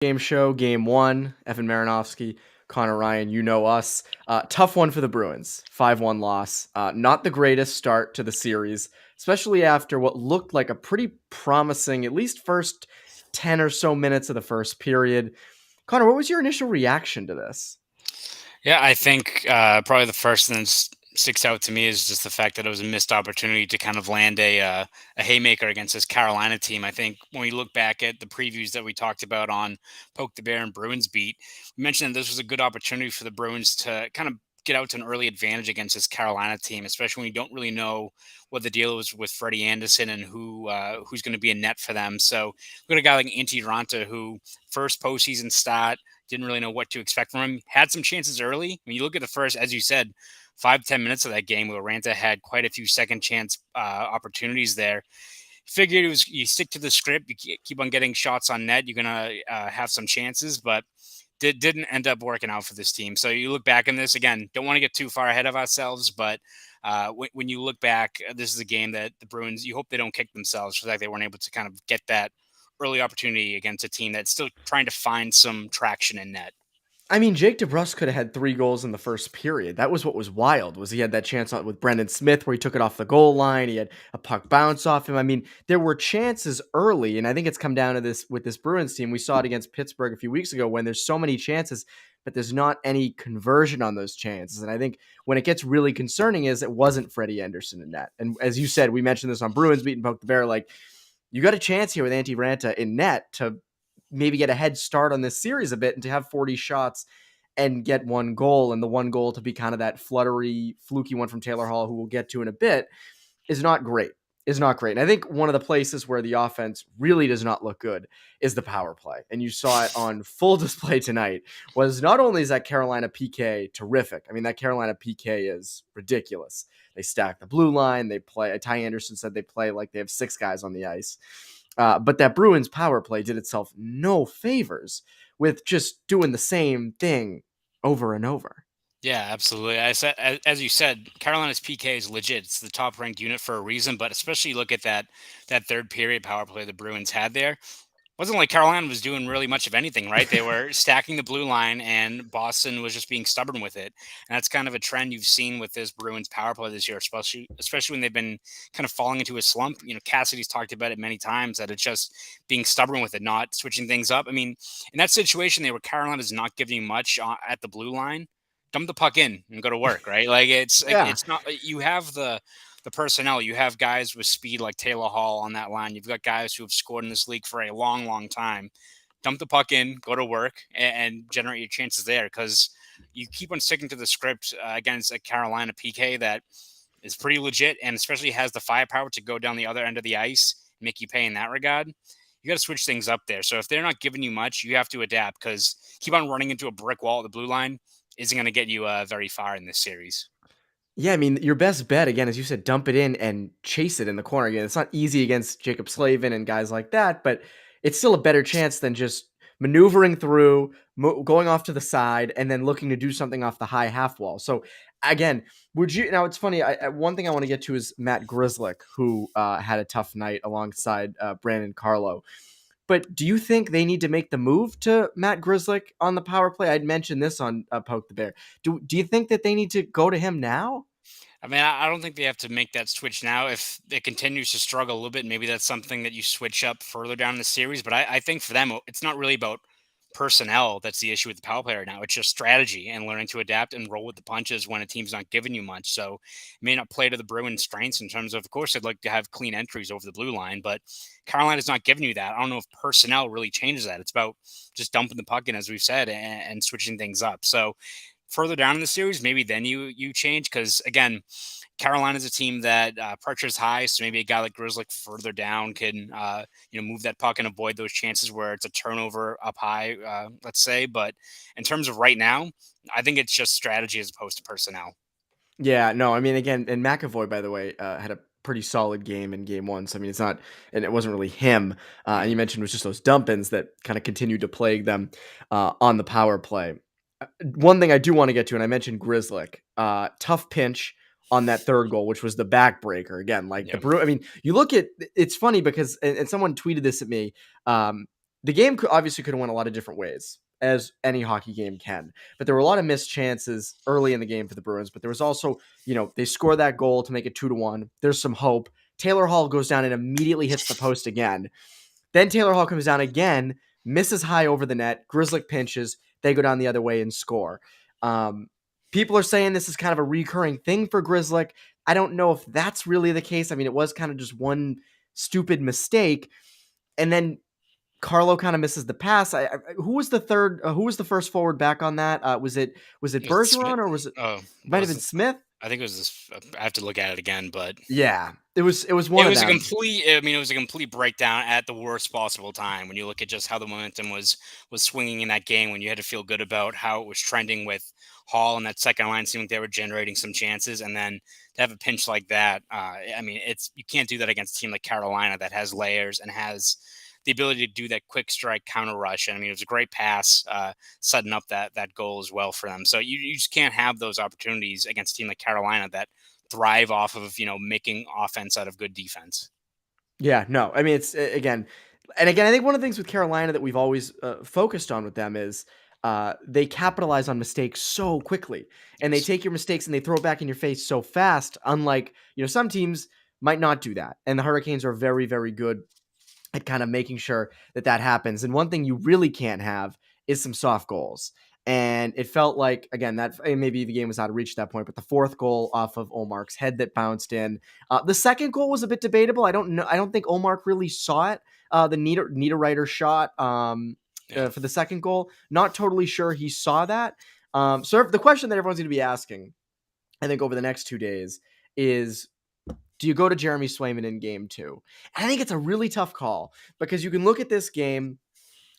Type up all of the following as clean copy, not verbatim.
Game show, game one, Evan Marinofsky, Conor Ryan, you know us. Tough one for the Bruins, 5-1 loss. Not the greatest start to the series, especially after what looked like a pretty promising, at least first 10 or so minutes of the first period. Connor, what was your initial reaction to this? Yeah, I think probably the first thing that sticks out to me is just the fact that it was a missed opportunity to kind of land a haymaker against this Carolina team. I think when we look back at the previews that we talked about on Poke the Bear and Bruins Beat, we mentioned that this was a good opportunity for the Bruins to kind of get out to an early advantage against this Carolina team, especially when you don't really know what the deal is with Freddie Anderson and who's going to be a net for them. So we got a guy like Antti Ranta who first postseason start didn't really know what to expect from him. Had some chances early. When you look at the first, as you said, 5 to 10 minutes of that game, where Ranta had quite a few second chance opportunities there. Figured it was you stick to the script, you keep on getting shots on net, you're gonna have some chances, but didn't end up working out for this team. So you look back on this again. Don't want to get too far ahead of ourselves, but when you look back, this is a game that the Bruins. You hope they don't kick themselves for that they weren't able to kind of get that early opportunity against a team that's still trying to find some traction in net. I mean, Jake DeBrusk could have had 3 goals in the first period. That was what was wild, was he had that chance with Brendan Smith where he took it off the goal line. He had a puck bounce off him. I mean, there were chances early, and I think it's come down to this with this Bruins team. We saw it against Pittsburgh a few weeks ago when there's so many chances, but there's not any conversion on those chances. And I think when it gets really concerning is it wasn't Freddie Anderson in net. And as you said, we mentioned this on Bruins Beat and Poke the Bear, like, you got a chance here with Antti Ranta in net to maybe get a head start on this series a bit and to have 40 shots and get one goal, and the one goal to be kind of that fluttery, fluky one from Taylor Hall, who we'll get to in a bit, is not great. Is not great. And I think one of the places where the offense really does not look good is the power play. And you saw it on full display tonight. Was not only is that Carolina PK terrific. I mean, that Carolina PK is ridiculous. They stack the blue line. They play. Ty Anderson said they play like they have 6 guys on the ice. But that Bruins power play did itself no favors with just doing the same thing over and over. Yeah, absolutely. I said, as you said, Carolina's PK is legit. It's the top ranked unit for a reason. But especially look at that third period power play the Bruins had there. Wasn't like Carolina was doing really much of anything, right? They were stacking the blue line, and Boston was just being stubborn with it. And that's kind of a trend you've seen with this Bruins power play this year, especially when they've been kind of falling into a slump. You know, Cassidy's talked about it many times that it's just being stubborn with it, not switching things up. I mean, in that situation, they were Carolina's not giving much at the blue line. Dump the puck in and go to work, right? Yeah. It's not you have the personnel. You have guys with speed like Taylor Hall on that line. You've got guys who have scored in this league for a long, long time. Dump the puck in, go to work, and generate your chances there because you keep on sticking to the script against a Carolina PK that is pretty legit and especially has the firepower to go down the other end of the ice and make you pay in that regard. You got to switch things up there. So if they're not giving you much, you have to adapt because keep on running into a brick wall at the blue line isn't going to get you very far in this series. Yeah, I mean, your best bet, again, as you said, dump it in and chase it in the corner. Again, it's not easy against Jacob Slavin and guys like that, but it's still a better chance than just maneuvering through, going off to the side, and then looking to do something off the high half wall. So, again, would you now? It's funny. One thing I want to get to is Matt Grzelcyk, who had a tough night alongside Brandon Carlo. But do you think they need to make the move to Matt Grzelcyk on the power play? I'd mentioned this on Poke the Bear. Do you think that they need to go to him now? I mean, I don't think they have to make that switch now. If it continues to struggle a little bit, maybe that's something that you switch up further down the series. But I think for them, it's not really about personnel that's the issue with the power play right now. It's just strategy and learning to adapt and roll with the punches when a team's not giving you much. So it may not play to the Bruins' strengths in terms of course, they'd like to have clean entries over the blue line, but Carolina's not giving you that. I don't know if personnel really changes that. It's about just dumping the puck in, as we've said, and switching things up. So further down in the series, maybe then you change because again, Carolina's a team that pressure's high, so maybe a guy like Grizzly further down can move that puck and avoid those chances where it's a turnover up high, let's say. But in terms of right now, I think it's just strategy as opposed to personnel. Yeah, no, I mean, again, and McAvoy, by the way, had a pretty solid game in game one. So, I mean, it's not, and it wasn't really him. And you mentioned it was just those dump-ins that kind of continued to plague them on the power play. One thing I do want to get to, and I mentioned Grizzly, tough pinch on that third goal, which was the backbreaker. Again, like Yeah. I mean, you look at, it's funny because, and someone tweeted this at me. the game obviously could have went a lot of different ways, as any hockey game can. But there were a lot of missed chances early in the game for the Bruins. But there was also, they score that goal to make it 2-1. There's some hope. Taylor Hall goes down and immediately hits the post again. Then Taylor Hall comes down again, misses high over the net. Grzelcyk pinches. They go down the other way and score. Um, People are saying this is kind of a recurring thing for Grzelcyk. I don't know if that's really the case. I mean, it was kind of just one stupid mistake. And then Carlo kind of misses the pass. Who was the third? Who was the first forward back on that? Was it Was it Smith? Bergeron or was it? Oh, It might have was been it, Smith. I think it was this. I have to look at it again, but Yeah, it was one it of was a them. complete. I mean, it was a complete breakdown at the worst possible time. When you look at just how the momentum was swinging in that game, when you had to feel good about how it was trending with Hall and that second line, seemed like they were generating some chances, and then to have a pinch like that, I mean, it's you can't do that against a team like Carolina that has layers and has the ability to do that quick strike counter rush. And I mean, it was a great pass, setting up that goal as well for them. So you just can't have those opportunities against a team like Carolina that thrive off of making offense out of good defense. Yeah, no, I mean it's again, and again, I think one of the things with Carolina that we've always focused on with them is they capitalize on mistakes so quickly, and they Yes. take your mistakes and they throw it back in your face so fast. Unlike some teams might not do that, and the Hurricanes are very very good at kind of making sure that that happens. And one thing you really can't have is some soft goals. And it felt like, again, that maybe the game was out of reach at that point, but the fourth goal off of Omark's head that bounced in. The second goal was a bit debatable. I don't know. I don't think Omark really saw it. The Niederreiter shot Yeah. for the second goal. Not totally sure he saw that. So the question that everyone's going to be asking, I think, over the next 2 days is, do you go to Jeremy Swayman in game two? And I think it's a really tough call because you can look at this game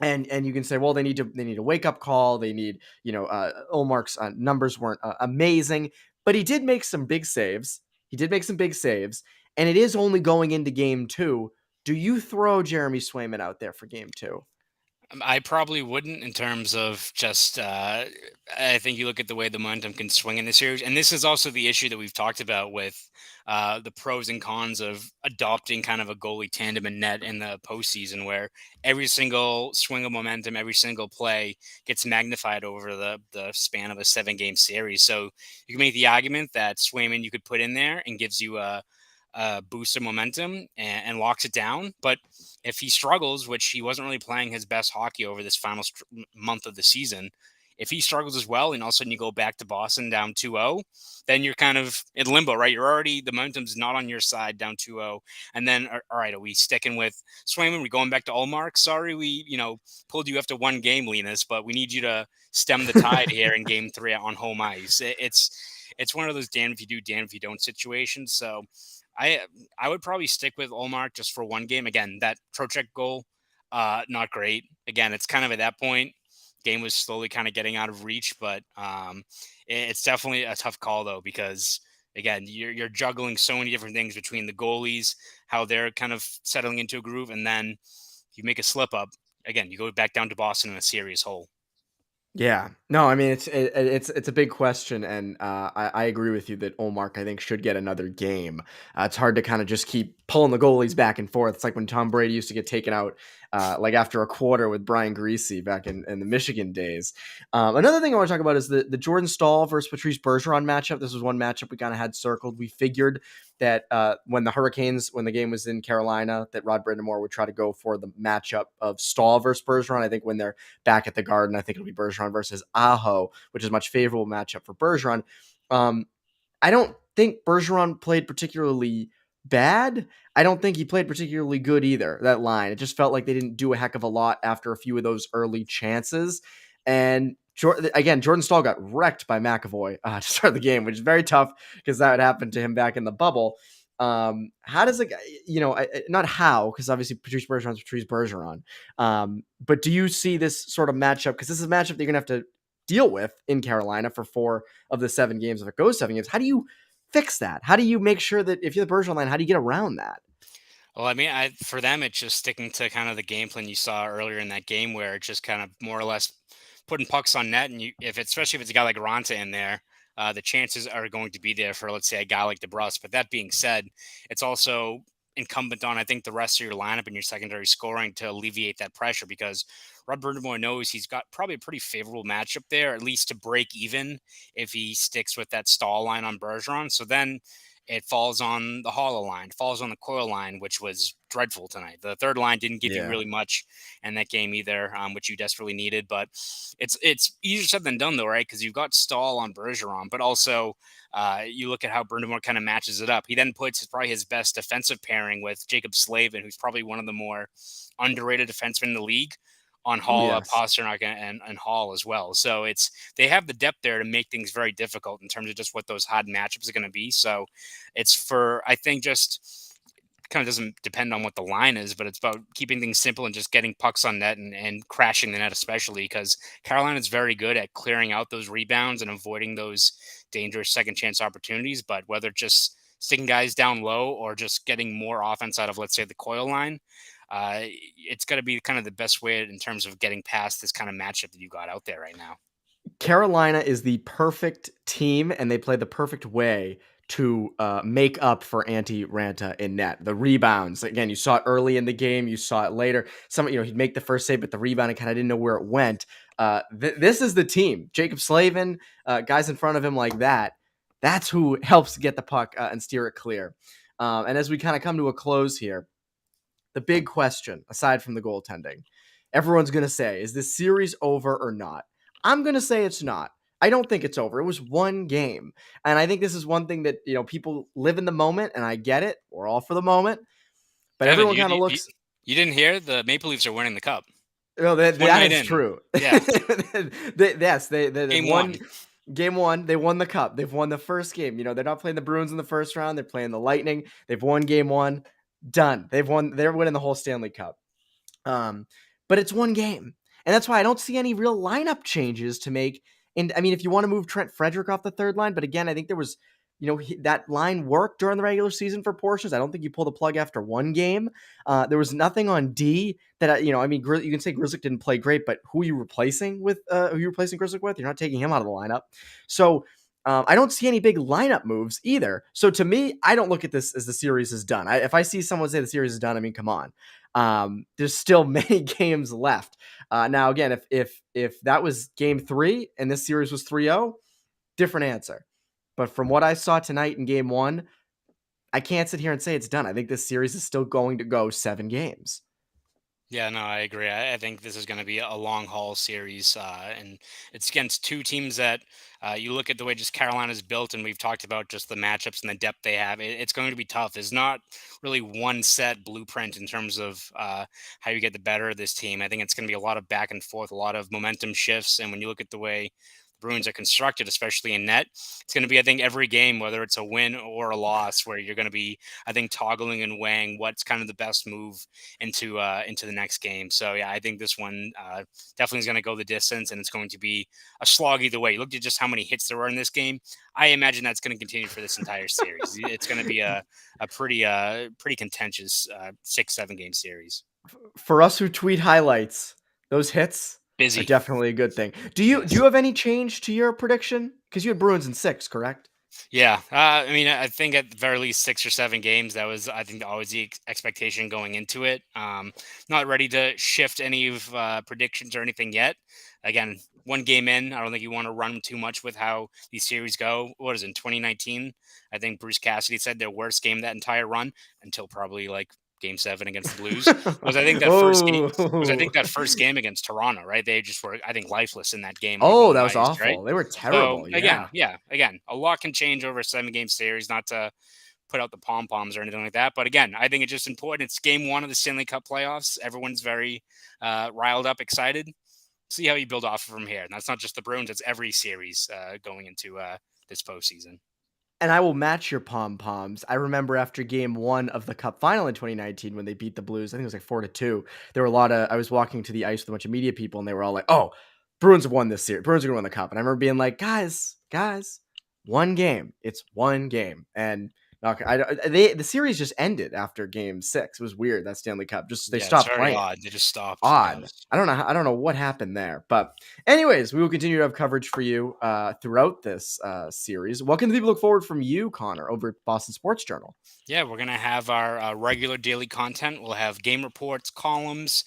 and you can say, well, they need a wake up call. They need, Olmark's numbers weren't amazing, but he did make some big saves. He did make some big saves, and it is only going into game two. Do you throw Jeremy Swayman out there for game two? I probably wouldn't in terms of just. I think you look at the way the momentum can swing in the series, and this is also the issue that we've talked about with the pros and cons of adopting kind of a goalie tandem and net in the postseason, where every single swing of momentum, every single play gets magnified over the span of a 7 game series. So you can make the argument that Swayman you could put in there and gives you a boost of momentum and locks it down, but if he struggles, which he wasn't really playing his best hockey over this final month of the season, if he struggles as well, and all of a sudden you go back to Boston down 2-0, then you're kind of in limbo, right? You're already, the momentum's not on your side down 2-0. And then, all right, are we sticking with Swayman? We going back to Allmark? Sorry, we, pulled you after 1 game, Linus, but we need you to stem the tide here in game 3 on home ice. It's one of those damn if you do, damn if you don't situations. So I I would probably stick with Olmark just for 1 game. Again, that Trocheck goal, not great. Again, it's kind of at that point, game was slowly kind of getting out of reach, but it's definitely a tough call though because again, you're juggling so many different things between the goalies, how they're kind of settling into a groove, and then you make a slip up. Again, you go back down to Boston in a serious hole. Yeah. No, I mean it's a big question, and I agree with you that Olmark I think should get another game. It's hard to kind of just keep pulling the goalies back and forth. It's like when Tom Brady used to get taken out like after a quarter with Brian Greasy back in the Michigan days. Another thing I want to talk about is the Jordan Stahl versus Patrice Bergeron matchup. This was one matchup we kind of had circled. We figured that when the game was in Carolina, that Rod Brindamore would try to go for the matchup of Stahl versus Bergeron. I think when they're back at the Garden, I think it'll be Bergeron versus Aho, which is a much favorable matchup for Bergeron. Um, I don't think Bergeron played particularly bad. I don't think he played particularly good either, that line. It just felt like they didn't do a heck of a lot after a few of those early chances. And again, Jordan Stahl got wrecked by McAvoy to start the game, which is very tough because that would happen to him back in the bubble. How does a guy, not how, because obviously Patrice Bergeron's Patrice Bergeron. But do you see this sort of matchup? Because this is a matchup that you're going to have to deal with in Carolina for 4 of the 7 games. If it goes 7 games, how do you fix that? How do you make sure that if you're the Bergeron line, how do you get around that? Well, I mean, for them, it's just sticking to kind of the game plan you saw earlier in that game, where it's just kind of more or less putting pucks on net, and especially if it's a guy like Ronta in there, the chances are going to be there for let's say a guy like DeBrus. But that being said, it's also incumbent on, I think, the rest of your lineup and your secondary scoring to alleviate that pressure because Rod Brind'Amour knows he's got probably a pretty favorable matchup there, at least to break even if he sticks with that stall line on Bergeron. So then it falls on the hollow line, falls on the coil line, which was dreadful tonight. The third line didn't give you Yeah. really much in that game either, which you desperately needed. But it's easier said than done, though, right? Because you've got Stahl on Bergeron, but also you look at how Brind'Amour kind of matches it up. He then puts probably his best defensive pairing with Jacob Slavin, who's probably one of the more underrated defensemen in the league, on Oh, Hall, yes. Pasternak, and Hall as well. So they have the depth there to make things very difficult in terms of just what those hard matchups are going to be. So it's for, I think, just kind of doesn't depend on what the line is, but it's about keeping things simple and just getting pucks on net and crashing the net, especially because Carolina is very good at clearing out those rebounds and avoiding those dangerous second chance opportunities. But whether just sticking guys down low or just getting more offense out of, let's say, the coil line, it's got to be kind of the best way in terms of getting past this kind of matchup that you got out there right now. Carolina is the perfect team, and they play the perfect way to make up for Antti Ranta in net. The rebounds, again, you saw it early in the game, you saw it later. He'd make the first save, but the rebound, and kind of didn't know where it went. This is the team. Jacob Slavin, guys in front of him like that. That's who helps get the puck and steer it clear. And as we kind of come to a close here, the big question, aside from the goaltending, everyone's going to say, is this series over or not? I'm going to say it's not. I don't think it's over. It was one game. And I think this is one thing that, people live in the moment, and I get it. We're all for the moment. But Evan, everyone kind of looks. you didn't hear the Maple Leafs are winning the cup. No, It's one that night is in. true. Yeah. Yes, they Game won one. game one. They won the cup. They've won the first game. They're not playing the Bruins in the first round. They're playing the Lightning. They've won game one. Done. They've won. They're winning the whole Stanley Cup. But it's one game. And that's why I don't see any real lineup changes to make. And I mean, if you want to move Trent Frederick off the third line, but again, I think there was, that line worked during the regular season for portions. I don't think you pull the plug after one game. There was nothing on D that, you can say Grzelcyk didn't play great, but who are you replacing with? Who are you replacing Grzelcyk with? You're not taking him out of the lineup. So I don't see any big lineup moves either. So to me, I don't look at this as the series is done. If I see someone say the series is done, I mean, come on. There's still many games left. Now, again, if that was game 3 and this series was 3-0, different answer. But from what I saw tonight in game 1, I can't sit here and say it's done. I think this series is still going to go 7 games. Yeah, no, I agree. I think this is going to be a long haul series, and it's against two teams that you look at the way just Carolina's built, and we've talked about just the matchups and the depth they have. It's going to be tough. There's not really one set blueprint in terms of how you get the better of this team. I think it's going to be a lot of back and forth, a lot of momentum shifts, and when you look at the way Bruins are constructed, especially in net, it's going to be, I think, every game, whether it's a win or a loss, where you're going to be, I think, toggling and weighing what's kind of the best move into the next game. So yeah, I think this one definitely is going to go the distance, and it's going to be a slog either way. You looked at just how many hits there were in this game. I imagine that's going to continue for this entire series. It's going to be a pretty contentious 6-7 game series. For us who tweet highlights, those hits are Busy. definitely a good thing. Do you Yes. have any change to your prediction? Because you had Bruins in 6, correct? Yeah, I mean, I think at the very least 6 or 7 games. That was, I think, always the expectation going into it. Not ready to shift any of predictions or anything yet. Again, one game in, I don't think you want to run too much with how these series go. What is it, in 2019? I think Bruce Cassidy said their worst game that entire run until probably like Game 7 against the Blues was I think that first game was I Oh. think that first game against Toronto, right? They just were, I think, lifeless in that game on Oh, home that was ice, right? awful. They were So terrible, again, yeah. yeah, again, a lot can change over a 7 game series. Not to put out the pom poms or anything like that, but again, I think it's just important. It's game 1 of the Stanley Cup playoffs. Everyone's very riled up, excited. See how you build off from here. And that's not just the Bruins; it's every series going into this postseason. And I will match your pom-poms. I remember after game 1 of the Cup final in 2019 when they beat the Blues, I think it was like 4-2. There were I was walking to the ice with a bunch of media people, and they were all like, "Oh, Bruins have won this series. Bruins are going to win the Cup." And I remember being like, guys, one game. It's one game. And Okay, the series just ended after Game 6. It was weird, that Stanley Cup. Just they Yeah, it's stopped very playing. odd. They just stopped. Yeah, it Odd. was- I don't know what happened there. But anyways, we will continue to have coverage for you throughout this series. What can the people look forward from you, Connor, over at Boston Sports Journal? Yeah, we're going to have our regular daily content. We'll have game reports, columns,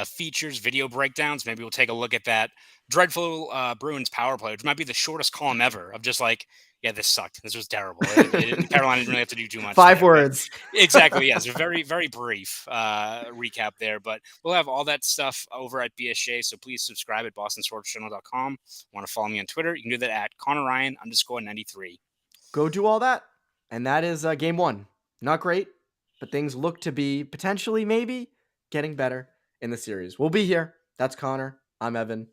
features, video breakdowns. Maybe we'll take a look at that dreadful Bruins power play, which might be the shortest column ever of just like, yeah, this sucked. This was terrible. Carolina didn't really have to do too much 5 there. But words. exactly. Yeah, it's a very, very brief recap there. But we'll have all that stuff over at BSJ. So please subscribe at bostonsportsjournal.com. Want to follow me on Twitter? You can do that at ConorRyan_93. Go do all that. And that is Game 1. Not great, but things look to be potentially, maybe, getting better in the series. We'll be here. That's Connor. I'm Evan.